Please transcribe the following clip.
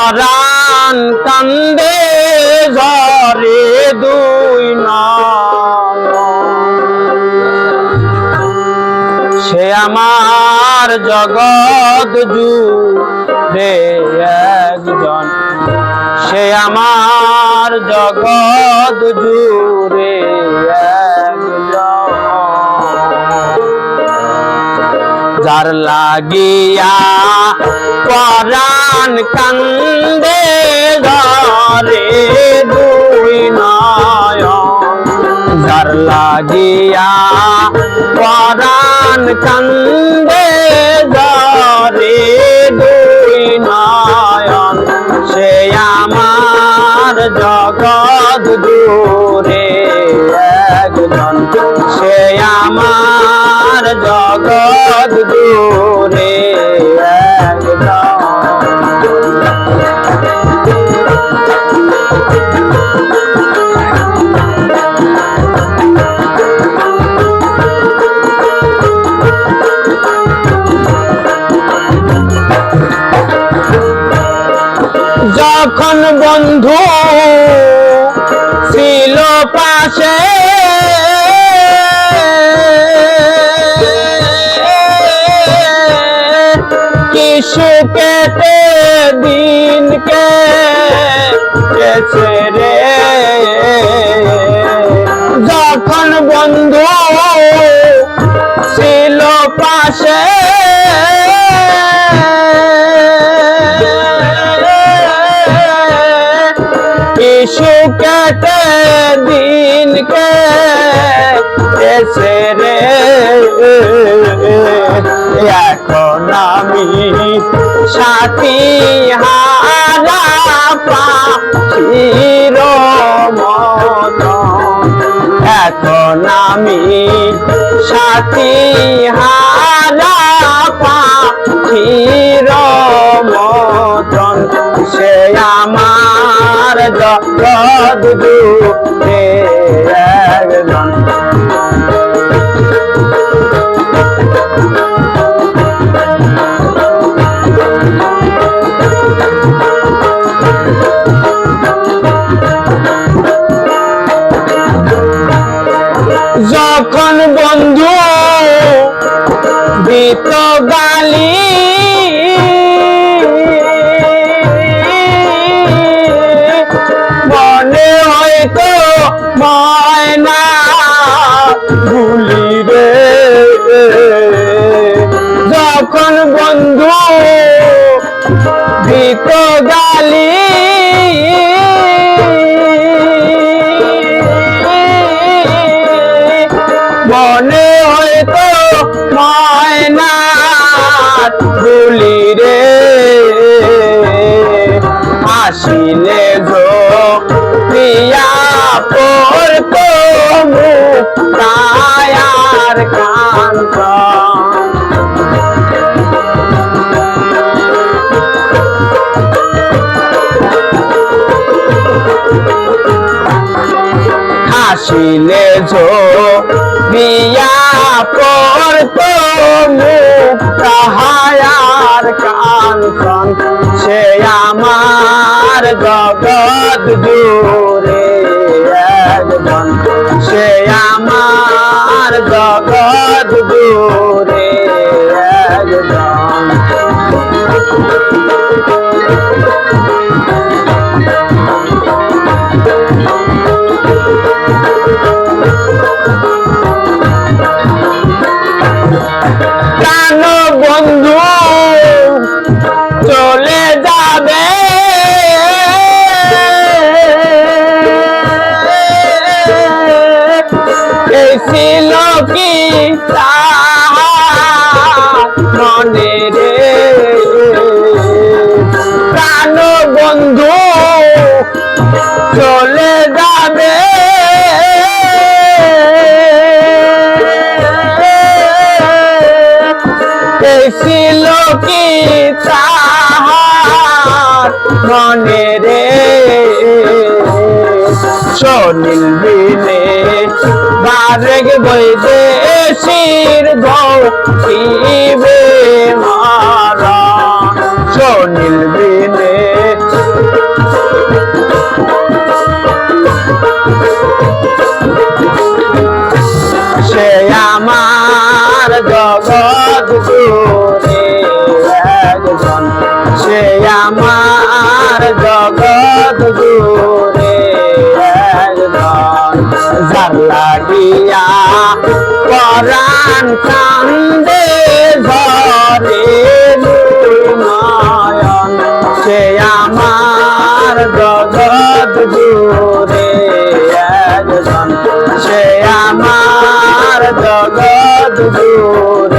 পরাণ কান্দে ঝরে দুই নয়ন সে আমার জগৎ জুড়ে একজন সে আমার জগৎ জুড়ে একজন যার লাগিয়া পরাণ কান্দে ঝরে দুই নয়ন যার লাগিয়া পরাণ কান্দে ঝরে দুই নয়ন সে আমার জগৎ জুড়ে একজন সে আমার জগৎ জুড়ে একজন যখন বন্ধু ছিল পাশে কি সুখেতে দিন কেটেছে রে যখন বন্ধু ছিল পাশে সুখেতে দিন কেটেছে রে এখন আমি সাথী হারা পাখির মতন এখন আমি সাথী হারা পাখির মতন সে আমার জগৎ জুড়ে একজন যখন বন্ধু দিত গালি মনে হয়তো ময়না ভুলি রে যখন বন্ধু দিত গালি মনে হয়তো ময়না ভুলি রে আসিলে প্রিয়া পড়তো মুক্তায়ার কান্ত আসিলে প্রিয়া পড়তো মুক্তায়ার কান্তন সে আমার জগৎ জুড়ে একজন সে আমার জগৎ জুড়ে একজন প্রাণ বন্ধু চলে যাবে ছিল কি মনে রে প্রাণ বন্ধু চলে যাবে ছিল কি তাহার মনে রে সলিল বিনে বারেক বৈদেশির গৌরীবে মারা সলিল বিনে সে আমার জগৎ জুড়ে একজন যার লাগিয়া পরাণ কান্দে ঝরে নয়ন সে আমার জগৎ জুড়ে একজন সে আমার জগৎ জুড়ে